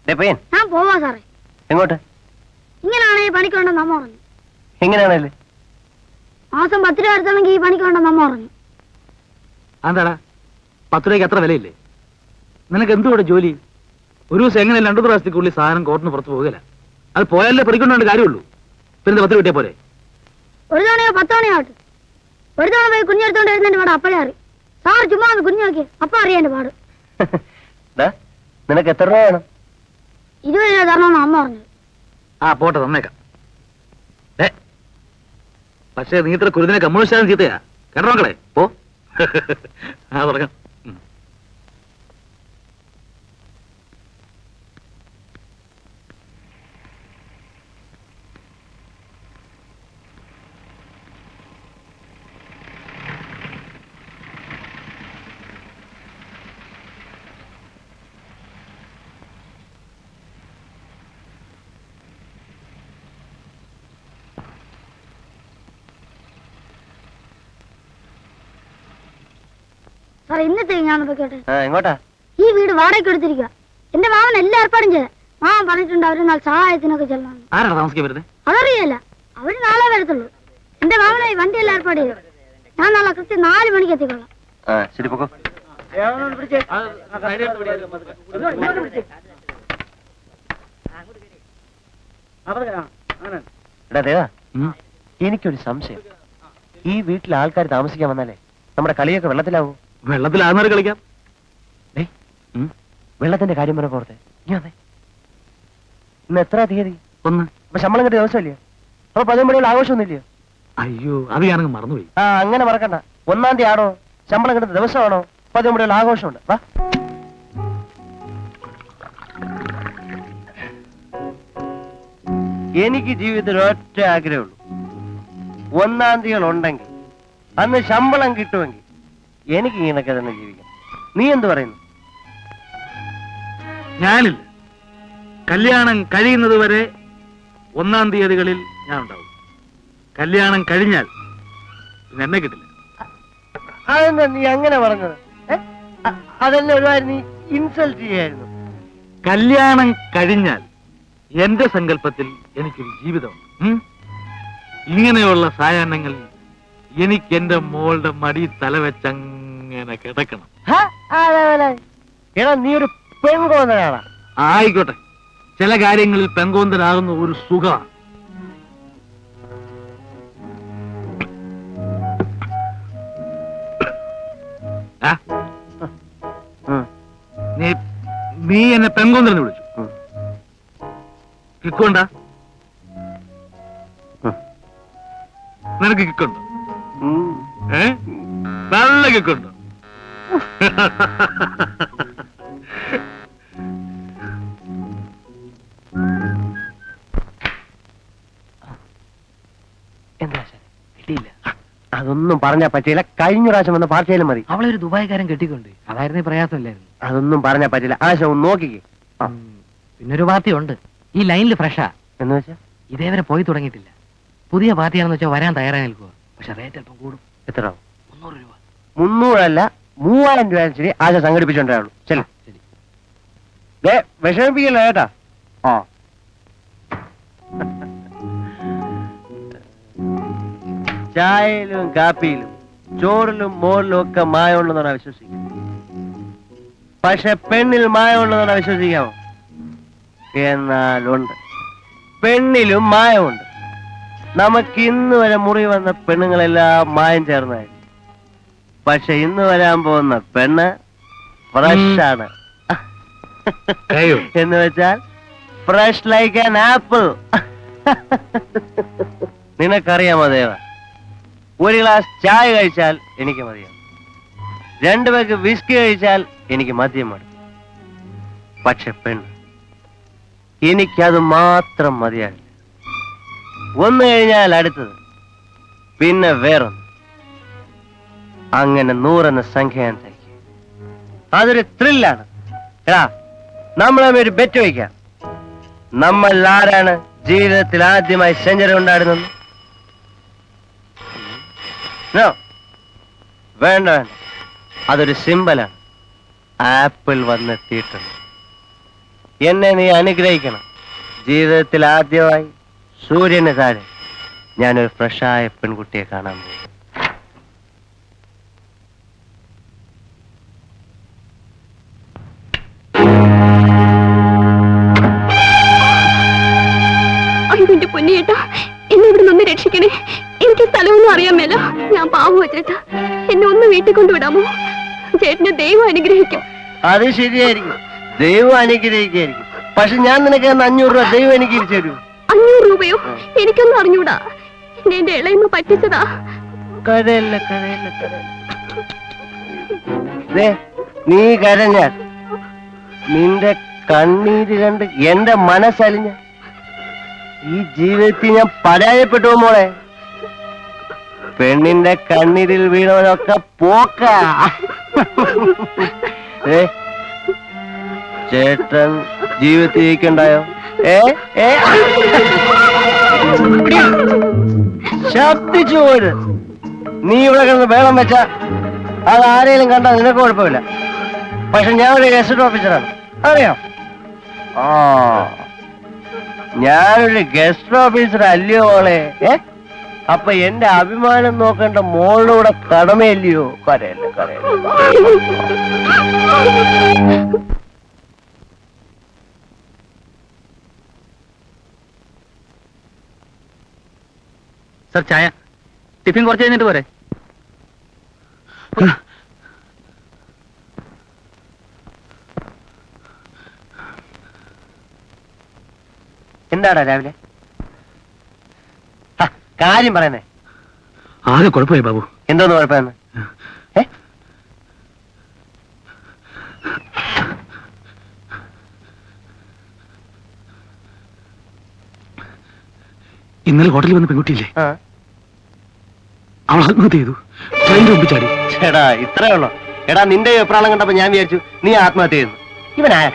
ഞാൻ പോവാ സാറേ. എങ്ങോട്ട്? ഇങ്ങനെയാണ് ഈ പണിക്കുണ്ടെന്ന് അമ്മ പറഞ്ഞു. എങ്ങനെയാണല്ലേ? മാസം 10 രൂപ എടുത്താണെങ്കിൽ ഈ പണിക്കുണ്ടെന്ന് അമ്മ പറഞ്ഞു. എന്താടാ 10 രൂപയ്ക്ക് അത്ര വിലയില്ലേ? നിനക്ക് എന്തുകൂടെ ജോലി? ഒരു ദിവസം എങ്ങനെ 2 പ്രാവശ്യത്തേക്കുള്ളിൽ സാധനം കോർട്ടിന് പുറത്ത് പോകില്ല. അത് പോയാലേ പറിക്കൊണ്ടേ കാര്യമുള്ളൂ. പിന്നെ 10 കിട്ടിയാ പോരെ? ഒരു തവണയോ 10 തവണയാവട്ടെ. ഒരു തവണ പോയി കുഞ്ഞെടുത്തോണ്ട് വരുന്നതിന്റെ പാട് അപ്പഴേ അറിയും. സാർ ചുമ്മാ ഒന്ന് കുഞ്ഞു നോക്കി അപ്പ അറിയാൻ പാട്. നിനക്ക് എത്ര രൂപ വേണം? 20 രൂപ തരണമെന്ന് അമ്മ പറഞ്ഞു. ആ പോട്ടെ, തന്നേക്കാം. പക്ഷേ നീ ഇത്ര കുരുതിനെ കമ്മ്യൂണിസ്റ്റ് ചീത്തയാ കേട്ടോ മക്കളെ. പോ. ആ തുടങ്ങാം. സാറേ ഇന്നത്തെ ഞാൻ കേട്ടെ. എങ്ങോട്ടാ? ഈ വീട് വാടകയ്ക്ക് എടുത്തിരിക്കുക. എന്റെ മാമൻ എല്ലാ ഏർപ്പാടും ചെയ്ത. മാമൻ പറഞ്ഞിട്ടുണ്ട് അവര് നാളെ സഹായത്തിനൊക്കെ ചെല്ലണം. ആരാണ് താമസിക്കാൻ വരുന്നത്? അതറിയല്ല. അവര് നാളെ വരത്തുള്ളൂ. എന്റെ മാമനായി വണ്ടിയെല്ലാം ഏർപ്പാട് ചെയ്തു. ഞാൻ നാളെ കൃത്യം 4 മണിക്ക് എത്തിക്കൊള്ളാം. ശരി പൊക്കോ. എനിക്കൊരു സംശയം. ഈ വീട്ടിൽ ആൾക്കാർ താമസിക്കാൻ വന്നാലേ നമ്മുടെ കളിയൊക്കെ വെള്ളത്തിലാവൂ? വെള്ളത്തിലാകുന്നവർ കളിക്കാം. വെള്ളത്തിന്റെ കാര്യം പറഞ്ഞ പോർത്തെ ഇന്ന് എത്ര തീയതി? 1. അപ്പൊ ശമ്പളം കിട്ടിയ ദിവസമല്ലേ? അപ്പൊ 11 മണിയുള്ള ആഘോഷമൊന്നുമില്ലയോ? അയ്യോ, അത് ഞാനങ്ങ് മറന്നുപോയി. അങ്ങനെ മറക്കണ്ട. 1-ാം തീയതി ആണോ ശമ്പളം കിട്ടുന്ന ദിവസമാണോ 11 മണിയുള്ള ആഘോഷമുണ്ട്. വാ. എനിക്ക് ജീവിതത്തിൽ ഒറ്റ ആഗ്രഹമുള്ളൂ. 1-ാം തീയതി ഉണ്ടെങ്കിൽ അന്ന് ശമ്പളം കിട്ടുമെങ്കിൽ എനിക്ക് ഇങ്ങനൊക്കെ തന്നെ ജീവിക്കാം. നീ എന്ത് പറയുന്നു? ഞാനില്ല. കല്യാണം കഴിയുന്നത് വരെ 1-ാം തീയതികളിൽ ഞാൻ ഉണ്ടാവും. കല്യാണം കഴിഞ്ഞാൽ പിന്നെ എന്നെ കിട്ടില്ല. അതെന്താ നീ അങ്ങനെ പറഞ്ഞത്? അതെന്നെ ഒരുപാട് നീ ഇൻസൾട്ട് ചെയ്യായിരുന്നു. കല്യാണം കഴിഞ്ഞാൽ എന്റെ സങ്കല്പത്തിൽ എനിക്കൊരു ജീവിതമുണ്ട്. ഇങ്ങനെയുള്ള സായാഹ്നങ്ങൾ എനിക്ക് എന്റെ മോളുടെ മടി തലവെച്ചങ്ങനെ കിടക്കണം. എടാ നീ ഒരു പെൺകോന്തനാണ്. ആയിക്കോട്ടെ, ചില കാര്യങ്ങളിൽ പെൺകോന്തനാകുന്ന ഒരു സുഖമാണ്. നീ എന്നെ പെൺകോന്തനെന്ന് വിളിച്ചു. കിക്കുണ്ടാ? നിനക്ക് കിക്കുണ്ടോ? നല്ല കിക്കുണ്ടോ? എന്താ കിട്ടിയില്ല? അതൊന്നും പറഞ്ഞാ പറ്റില്ല. കഴിഞ്ഞ പ്രാവശ്യം വന്ന പാർട്ടിയിലും മതി. അവളെ ഒരു ദുബായിക്കാരൻ കെട്ടിക്കൊണ്ട് അതായിരുന്നു പ്രയാസമില്ലായിരുന്നു. അതൊന്നും പറഞ്ഞാ പറ്റില്ല. ആശ ഒന്ന് നോക്കിക്കേ. പിന്നൊരു പാർട്ടി ഉണ്ട് ഈ ലൈനിൽ ഫ്രഷാ. എന്ന് വെച്ചാ ഇതേവരെ പോയി തുടങ്ങിയിട്ടില്ല. പുതിയ പാർട്ടിയാണെന്ന് വെച്ചാൽ വരാൻ തയ്യാറായി നിൽക്കുക. പക്ഷെ റേറ്റ് അല്പം കൂടും. എത്ര? 300 രൂപ. 300 അല്ല 3000 രൂപ ശരി. ആശ സംഘടിപ്പിച്ചോണ്ടാവുള്ളൂ. ശരി വിഷമിപ്പിക്കല്ലോ കേട്ടാ. ചായയിലും കാപ്പിയിലും ചോറിലും മോറിലും ഒക്കെ മായമുണ്ടെന്നാണ് വിശ്വസിക്കുന്നത്. പക്ഷെ പെണ്ണിൽ മായമുണ്ടെന്നാണ് വിശ്വസിക്കാമോ? എന്നാലുണ്ട്. പെണ്ണിലും മായമുണ്ട്. നമുക്ക് ഇന്ന് വരെ മുറി വന്ന പെണ്ണുങ്ങളെല്ലാം മായം ചേർന്നായിരുന്നു. പക്ഷെ ഇന്ന് വരാൻ പോകുന്ന പെണ്ണ് ഫ്രഷാണ്. എന്ന് വെച്ചാൽ ഫ്രഷ് ലൈക്ക് ആൻ ആപ്പിൾ. നിനക്കറിയാമോ ദേവ, ഒരു ഗ്ലാസ് ചായ കഴിച്ചാൽ എനിക്ക് മതിയാവും. 2 പേർക്ക് വിസ്കി കഴിച്ചാൽ എനിക്ക് മദ്യം മതി. പക്ഷെ പെണ്ണ് എനിക്കത് മാത്രം മതിയാകില്ല. ഒന്ന് കഴിഞ്ഞാൽ അടുത്തത്, പിന്നെ വേറൊന്ന്, അങ്ങനെ 100 എന്ന സംഖ്യ ഞാൻ തയ്ക്കും. അതൊരു ത്രില്ലാണ്. എടാ നമ്മളെ ഒരു ബെറ്റ് വയ്ക്കാം. നമ്മൾ ആരാണ് ജീവിതത്തിൽ ആദ്യമായി സെഞ്ചുറി ഉണ്ടായിരുന്നത്? വേണ്ട വേണ്ട, അതൊരു സിമ്പലാണ്. ആപ്പിൾ വന്നെത്തിയിട്ടുണ്ട്. എന്നെ നീ അനുഗ്രഹിക്കണം. ജീവിതത്തിൽ ആദ്യമായി സൂര്യന് താഴെ ഞാനൊരു ഫ്രഷായ പെൺകുട്ടിയെ കാണാൻ പോകും. എന്റെ പൊന്നിയേട്ടാ, എന്നെ ഇവിടെ നിന്ന് രക്ഷിക്കണേ. എനിക്ക് സ്ഥലമൊന്നും അറിയാൻ മേല. ഞാൻ പാവോ ചേട്ടാ, എന്നെ ഒന്ന് വീട്ടിൽ കൊണ്ടുവിടാമോ? ചേട്ടനെ ദൈവം അനുഗ്രഹിക്കും. അത് ശരിയായിരിക്കും, ദൈവം അനുഗ്രഹിക്കായിരിക്കും. പക്ഷെ ഞാൻ നിനക്ക് 500 രൂപ ദൈവം എനിക്ക് തിരിച്ചു തരൂ. 500 രൂപയോ? എനിക്കൊന്നും അറിഞ്ഞൂടാ. എന്റെ ഇളയമ്മ പറ്റിച്ചതാ. കരയല്ല കരയല്ല കരയല്ല. നീ കരഞ്ഞാൽ നിന്റെ കണ്ണീര് കണ്ട് എന്റെ മനസ്സലിഞ്ഞ ഈ ജീവിതത്തിൽ ഞാൻ പരാജയപ്പെട്ടു മോളെ. പെണ്ണിന്റെ കണ്ണീരിൽ വീണവരൊക്കെ പോക്ക. ചേട്ടൻ ജീവിതത്തിൽ ജയിക്കണ്ടായോ? ശബ്ദിച്ചു പോര്. നീ ഇവിടെ കിടന്ന് വേളം വെച്ച അത് ആരെങ്കിലും കണ്ടാൽ നിനക്ക് കുഴപ്പമില്ല. പക്ഷെ ഞാൻ ഒരു ഗസറ്റ് ഓഫീസറാണ്, അറിയാം. ആ, ഞാനൊരു ഗസ്റ്റ് ഓഫീസർ അല്ലയോ മോളെ? അപ്പൊ എന്റെ അഭിമാനം നോക്കേണ്ട മോളിലൂടെ കടമയല്ലയോ? കരയല്ല കരയല്ല. സർ, ചായ. ടിഫിൻ കുറച്ച് കഴിഞ്ഞിട്ട് പോരെ? എന്താടാ രാവിലെ കാര്യം പറയുന്നേ? ആകെ കുഴപ്പമായി ബാബു. എന്തോന്ന് കുഴപ്പമെന്ന്? ഇന്നലെ ഹോട്ടലിൽ വന്ന പെൺകുട്ടിയില്ലേ, അവൾ ആത്മഹത്യ ചെയ്തു. ട്രെയിനിൽ മുമ്പ് ചാടി. ചേടാ ഇത്രേ ഉള്ളോ? എടാ നിന്റെ അഭിപ്രായം കണ്ടപ്പോ ഞാൻ വിചാരിച്ചു നീ ആത്മഹത്യ ചെയ്യുന്നു. ഇവനായ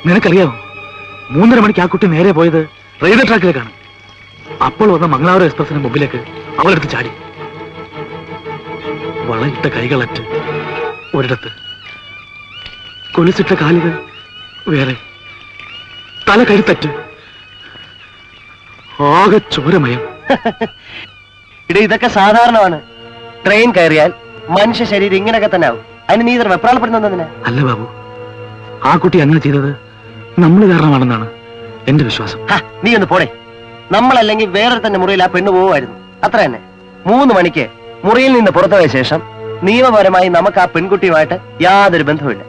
നിനക്കറിയാമോ, 3:30 മണിക്ക് ആ കുട്ടി നേരെ പോയത് റെയിൽവേ ട്രാക്കിലേക്കാണ്. അപ്പോൾ വന്ന മംഗളാപുരം എക്സ്പ്രസിന് മുമ്പിലേക്ക് അവളെടുത്ത് ചാടി. വളയിട്ട കൈകളറ്റ് ഒരിടത്ത്, കൊലുസിട്ട കാലുകൾ വേറെ, തല കരുത്തറ്റ്, ആകെ ചോരമയം. ഇട ഇതൊക്കെ സാധാരണമാണ്. ട്രെയിൻ കയറിയാൽ മനുഷ്യ ശരീരം ഇങ്ങനെയൊക്കെ തന്നെ ആവും. അതിന് നീ ഇത്ര വെപ്രാളപ്പെടുന്നതിനാ? അല്ല ബാബു, ആ കുട്ടി അങ്ങനെ ചെയ്തത് നമ്മൾ കാരണമാണെന്നാണ് എന്റെ വിശ്വാസം. നീ ഒന്ന് പോടെ. നമ്മളല്ലെങ്കിൽ വേറെ തന്നെ മുറിയിൽ ആ പെണ്ണ് പോവുമായിരുന്നു, അത്ര തന്നെ. 3 മണിക്ക് മുറിയിൽ നിന്ന് പുറത്തുപോയ ശേഷം നിയമപരമായി നമുക്ക് ആ പെൺകുട്ടിയുമായിട്ട് യാതൊരു ബന്ധവുമില്ല.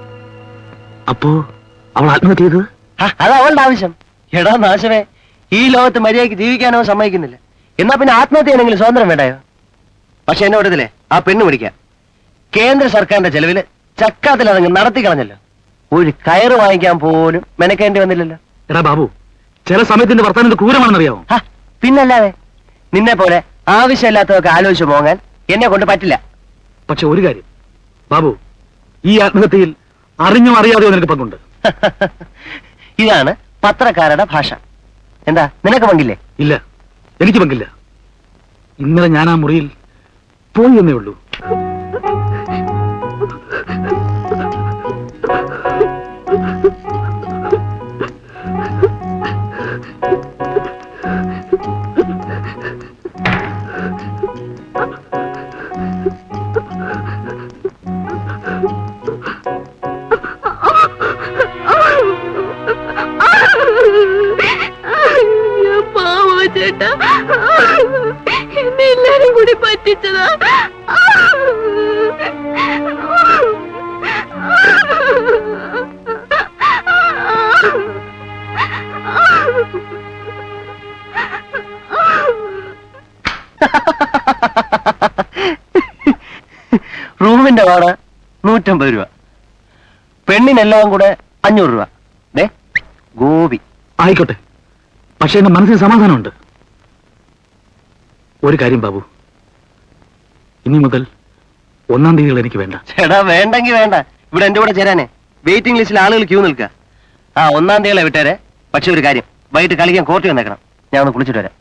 അപ്പോ അവൾ ആത്മഹത്യ ചെയ്തത്? അത് അവളുടെ ആവശ്യം. എടാ നാശമേ, ഈ ലോകത്ത് മര്യാദയ്ക്ക് ജീവിക്കാനോ സമ്മതിക്കുന്നില്ല. എന്നാ പിന്നെ ആത്മഹത്യ ചെയ്യണമെങ്കിൽ സ്വാതന്ത്ര്യം വേണ്ടായോ? പക്ഷെ എന്നെ വിടത്തില്ലേ ആ പെണ്ണ് പിടിക്കാൻ. കേന്ദ്ര സർക്കാരിന്റെ ചെലവില് ചക്കാത്തിൽ അതങ്ങ് നടത്തി കളഞ്ഞല്ലോ. ഒരു കയറ് വാങ്ങിക്കാൻ പോലും മെനക്കേണ്ടി വന്നില്ലല്ലോ. എടാ ബാബു, ചില സമയത്തിന്റെ വർത്തമാനം ക്രൂരമാണെന്നറിയാമോ? പിന്നല്ലാതെ. നിന്നെ പോലെ ആവശ്യമില്ലാത്തതൊക്കെ ആലോചിച്ച് പോകാൻ എന്നെ കൊണ്ട് പറ്റില്ല. പക്ഷെ ഒരു കാര്യം ബാബു, ഈ ആത്മഹത്യയിൽ അറിഞ്ഞോ അറിയാതെയോ നിനക്ക് പങ്കുണ്ട്. ഇതാണ് പത്രക്കാരുടെ ഭാഷ. എന്താ നിനക്ക് പങ്കില്ലേ? ഇല്ല, എനിക്ക് പങ്കില്ല. ഇന്നലെ ഞാൻ ആ മുറിയിൽ പോയി എന്നേ ഉള്ളൂ. പാവോ ചേട്ടാ, എന്നെ എല്ലാരും കൂടി പറ്റിച്ചതാ. റൂമിന്റെ വാടക 150 രൂപ, പെണ്ണിനെല്ലാം കൂടെ 500 രൂപ. ഗോപി. ആയിക്കോട്ടെ, പക്ഷെ എന്റെ മനസ്സിന് സമാധാനമുണ്ട്. ഒരു കാര്യം ബാബു, ഇനി മുതൽ 1-ാം തീയതികൾ എനിക്ക് വേണ്ട. ചേട്ടാ വേണ്ടെങ്കിൽ വേണ്ട. ഇവിടെ എന്റെ കൂടെ ചേരാനേ വെയിറ്റിംഗ് ലിസ്റ്റിൽ ആളുകൾ ക്യൂ നിൽക്കുക. 1-ാം തീയതികളെ വിട്ടേരെ. പക്ഷെ ഒരു കാര്യം, വൈകിട്ട് കളിക്കാൻ കോർട്ട് വന്നേക്കണം. ഞാൻ ഒന്ന് കുളിച്ചിട്ട് വരാം.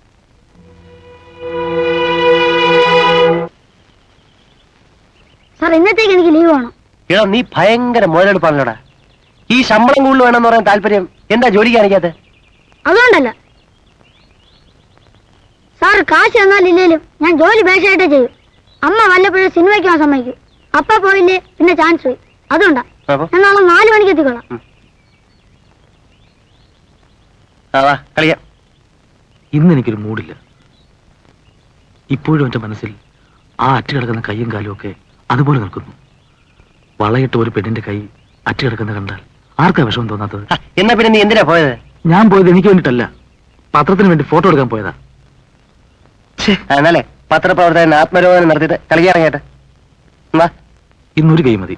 സാർ ഇന്നത്തേക്ക് എനിക്ക് ലീവ് വേണം. എടാ നീ ഭയങ്കര മുതലെടുപ്പാണല്ലോടാ. ഈ ശമ്പളം കൂടുതൽ വേണമെന്ന് പറയാൻ താല്പര്യം എന്താ ജോലിക്ക് കാണിക്കാത്ത? അതുകൊണ്ടല്ല സാർ, കാശ് തന്നാലില്ലേലും ഞാൻ ജോലി ബേഷായിട്ടേ ചെയ്യും. അമ്മ വല്ലപ്പോഴും സിനിമയ്ക്ക് പോകാൻ സമ്മതിക്കും. അപ്പ പോയില്ലേ പിന്നെ ചാൻസ് പോയി. അതുകൊണ്ടാ ഞാൻ നാളെ 4 മണിക്ക് എത്തിക്കൊള്ളാം. കളിക്കാം. ഇന്ന് എനിക്കൊരു മൂടില്ല. ഇപ്പോഴും എന്റെ മനസ്സിൽ ആ അറ്റ് കിടക്കുന്ന കൈയും കാലും ഒക്കെ അതുപോലെ നിൽക്കുന്നു. വളയിട്ട് ഒരു പെണ്ണിന്റെ കൈ അറ്റ് കിടക്കുന്ന കണ്ടാൽ ആർക്കാ വിഷമം തോന്നാത്തത്? എന്നാ പിന്നെ നീ എന്തിനാ പോയത്? ഞാൻ പോയത് എനിക്ക് വേണ്ടിയിട്ടല്ല, പത്രത്തിന് വേണ്ടി ഫോട്ടോ എടുക്കാൻ പോയതാ. എന്നാലേ പത്രപ്രവർത്തകൻ ആത്മരോധനം നടത്തിയിട്ട് കളിക്കാറങ്ങേട്ടെ. ഇന്നൊരു കൈ മതി.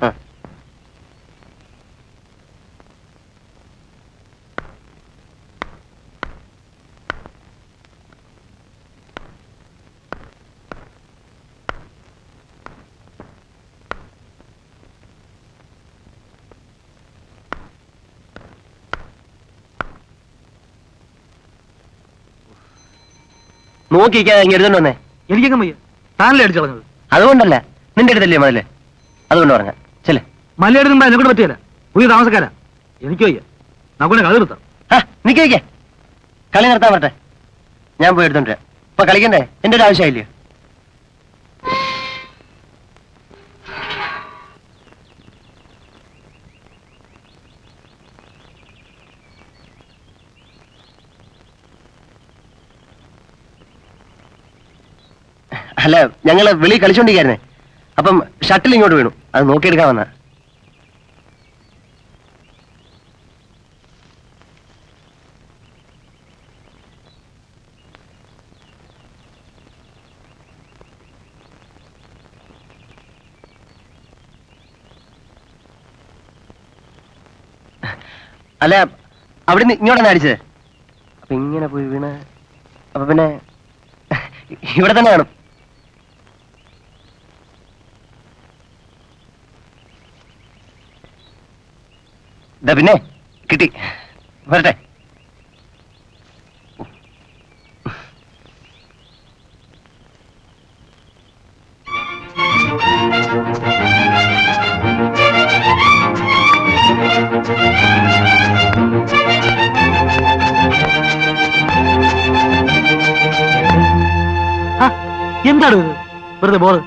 നോക്കിയിരിക്കാതെ ഇങ്ങനെ എടുത്തോണ്ട് വന്നേ. എനിക്കങ്ങ് വയ്യ, താനല്ലേ അടിച്ചു കളഞ്ഞത്. അതുകൊണ്ടല്ല, നിന്റെ അടുത്തല്ലേ മതല്ലേ, അതുകൊണ്ട് പറഞ്ഞ ചെല്ലേ. മലയാടുന്നുണ്ടാ എന്നെ കൊണ്ട് പറ്റിയല്ല, പുതിയ താമസക്കാരാ. എനിക്ക് വയ്യ, നമുക്ക് കളി നിർത്താം. നിക്കേ കളി നിർത്താൻ പറ്റേ, ഞാൻ പോയി എടുത്തോണ്ടിരാ. ഇപ്പൊ കളിക്കണ്ടേ, എന്റെ ഒരു ആവശ്യമില്ലയോ? അല്ല, ഞങ്ങള് വെളി കളിച്ചോണ്ടിരിക്കായിരുന്നേ, അപ്പം ഷട്ടിൽ ഇങ്ങോട്ട് വീണു, അത് നോക്കിയെടുക്കാൻ വന്ന. അല്ല, അവിടുന്ന് ഇങ്ങോട്ടാണ് അടിച്ചത്. അപ്പൊ ഇങ്ങനെ പോയി വീണ്, അപ്പൊ പിന്നെ ഇവിടെ തന്നെ കാണും. പിന്നെ കിട്ടി, വരട്ടെ. എന്താണ് ഇത് വെറുതെ ബോറ്?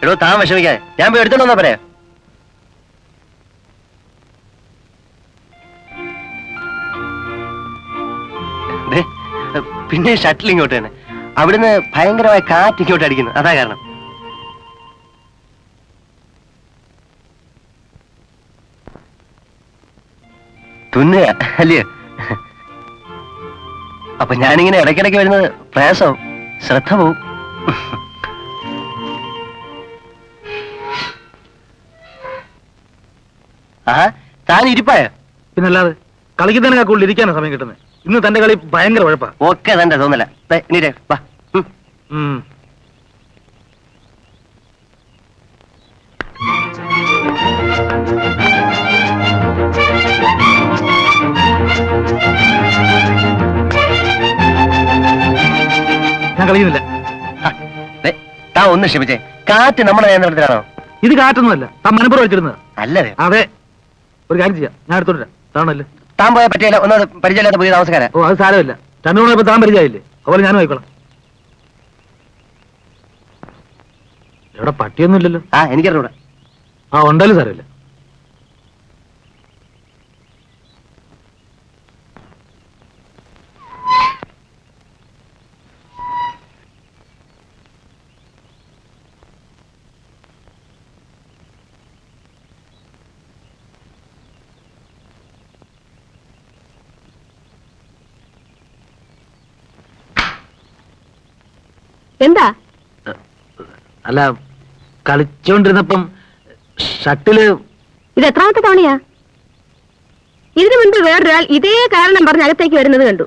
എടോ, താൻ വിഷമിക്കാതെ, ഞാൻ പോയി എടുത്തോണ്ട് വന്നാ പറയാ. പിന്നെ ഷട്ടിൽ ഇങ്ങോട്ട് തന്നെ, അവിടുന്ന് ഭയങ്കരമായ കാറ്റ് ഇങ്ങോട്ട് അടിക്കുന്നു, അതാ കാരണം. തുന്നുക അല്ലയോ? അപ്പൊ ഞാനിങ്ങനെ ഇടയ്ക്കിടയ്ക്ക് വരുന്നത് പ്രയാസവും ശ്രദ്ധ പോവും. ആഹാ, താൻ ഇരിപ്പായോ? പിന്നല്ലാതെ കളിക്കുന്നതിനൊക്കെ കൂടുതൽ ഇരിക്കാനാണ് സമയം കിട്ടുന്നത്. ഇന്ന് തന്റെ കളി ഭയങ്കര ഉഴപ്പാ. ഓക്കെ, തന്റെ തോന്നല. നീരേ വാ. ഞാൻ കളിക്കുന്നില്ല. താ ഒന്ന് ക്ഷമിച്ചേ, കാറ്റ് നമ്മുടെ നിയന്ത്രണത്തിലാണോ? ഇത് കാറ്റൊന്നുമല്ല, താൻ മനപ്പുറം വെച്ചിരുന്നത്. അല്ലേ? അതെ, ഒരു കാര്യം ചെയ്യാം, ഞാൻ എടുത്തോണ്ടിരാ. താണല്ലേ താൻ പോയാൽ പറ്റിയല്ല, ഒന്നത് പരിചയമില്ലാത്ത പുതിയ താമസക്കാരാ. ഓ, അത് സാരമില്ല. രണ്ടു മൂന്ന് ഇപ്പൊ താൻ പരിചയമില്ലേ, അതുപോലെ ഞാനും ആയിക്കോളാം. എവിടെ പട്ടിയൊന്നും ഇല്ലല്ലോ? എനിക്കറിയൂടെ. ഉണ്ടല്ലോ, സാരമില്ല. എന്താ? അല്ല, കളിച്ചോണ്ടിരുന്നപ്പം ഷട്ടില്. ഇത് എത്രാമത്തെ തവണയാ? ഇതിനു മുൻപ് വേറൊരാൾ ഇതേ കാരണം പറഞ്ഞ് അകത്തേക്ക് വരുന്നത് കണ്ടു.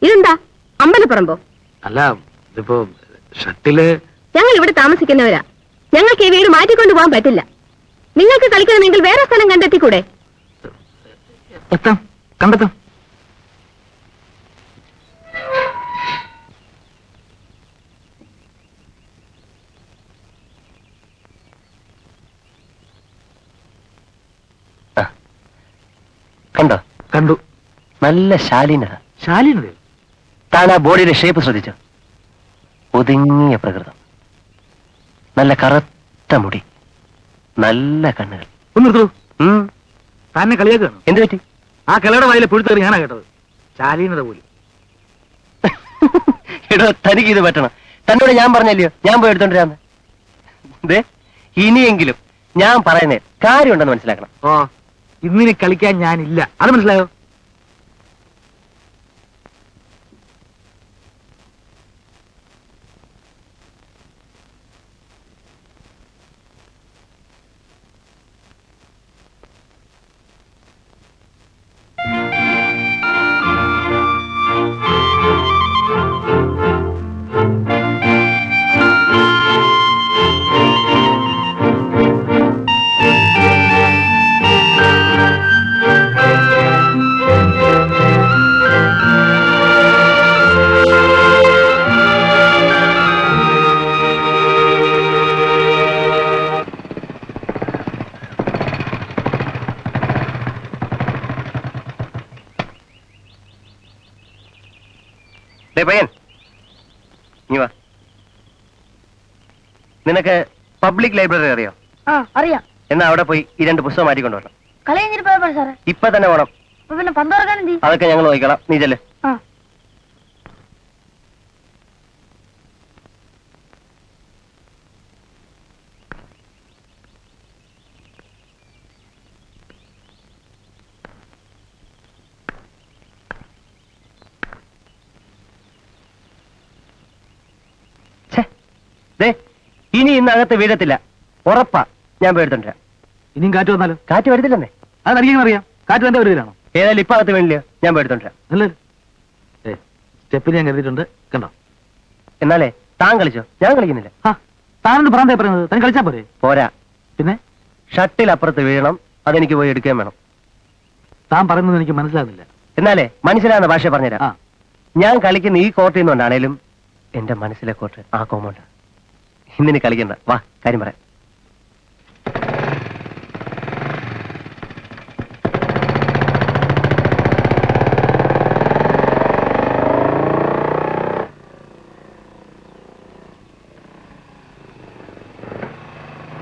ഇതെന്താ, അമ്പലപ്പുറമ്പോ? അല്ല, ഇതിപ്പോ ഷട്ടില്. ഞങ്ങൾ ഇവിടെ താമസിക്കുന്നവരാ, ഞങ്ങൾക്ക് ഈ വീട് മാറ്റിക്കൊണ്ടു പോകാൻ പറ്റില്ല. നിങ്ങൾക്ക് കളിക്കണമെങ്കിൽ വേറെ സ്ഥലം കണ്ടെത്തിക്കൂടെ? കണ്ടെത്താം. കണ്ടോ? കണ്ടു. നല്ല ശാലീനത. ശാലീനതയോ? താൻ ആ ബോഡിയുടെ ഷേപ്പ് ശ്രദ്ധിച്ചു? ഒതുങ്ങിയ പ്രകൃതം, നല്ല കറുത്ത മുടി, നല്ല കണ്ണുകൾ. ഒന്ന് നിർത്തൂ. ഉം. തന്നെ കളിയാക്കാണ്. എന്ത് പറ്റി? ആ കളിയുടെ വായിലെ പുഴുത്തേറി ഞാനാ കേട്ടത്. ശാലീനത പോലും. എടോ, തനിക്ക് ഇത് പറ്റണം. തന്നോട് ഞാൻ പറഞ്ഞല്ലയോ ഞാൻ പോയി എടുത്തോണ്ടിരാന്ന്. ദേ, ഇനിയെങ്കിലും ഞാൻ പറയുന്നേ കാര്യമുണ്ടെന്ന് മനസ്സിലാക്കണം. ഓ, ഇന്നിനി കളിക്കാൻ ഞാനില്ല, അത് മനസ്സിലായോ? പയ്യൻ, നീ വാ. നിനക്ക് പബ്ലിക് ലൈബ്രറി അറിയോ? ആ അറിയാം. എന്നാ അവിടെ പോയി ഈ 2 പുസ്തകം മാറ്റിക്കൊണ്ടുവരണം. കളി കഴിഞ്ഞിട്ട് പോയപ്പോ സാറേ. ഇപ്പൊ തന്നെ പോണം. അപ്പൊ പിന്നെ പന്ത് തുറക്കാൻ എന്ത് ചെയ്യും? അതൊക്കെ ഞങ്ങൾ നോക്കിക്കളാം. നീ ചെല്ല്. ആ. ദേ, ഇനി ഇന്നകത്ത് വീഴത്തില്ല, ഉറപ്പാ. ഞാൻ പോയി എടുത്തോണ്ടിരാം. ഇനിയും കാറ്റ് വന്നാലോ? കാറ്റ് വരത്തില്ലെന്നേ. അതെനിക്കും അറിയാം. കാറ്റ് എന്റെ വരുതിലാണോ? ഏതായാലും ഇപ്പൊ അകത്ത് വീണില്ലയോ, ഞാൻ പോയി എടുത്തോണ്ടിരാം. നല്ലത്. സ്റ്റെപ്പിന് ഞാൻ കരുതിയിട്ടുണ്ട്, കണ്ടോ? എന്നാലേ താൻ കളിച്ചോ, ഞാൻ കളിക്കുന്നില്ല. ആ, താനെന്ന് പറയാൻ പറയുന്നത്, താൻ കളിച്ചാ പോരെ? പോരാ, പിന്നെ ഷട്ടിൽ അപ്പുറത്ത് വീഴണം, അതെനിക്ക് പോയി എടുക്കുകയും വേണം. താൻ പറയുന്നത് എനിക്ക് മനസ്സിലാകുന്നില്ല. എന്നാലേ മനസ്സിലാകുന്ന ഭാഷ പറഞ്ഞുതരാം. ആ, ഞാൻ കളിക്കുന്ന ഈ കോർട്ടിൽ നിന്നുകൊണ്ടാണേലും എന്റെ മനസ്സിലെ കോർട്ട് ആ കോമ്പൗണ്ട്. ഇന്നിനി കളിക്കണ്ട, വാ, കാര്യം പറയാം.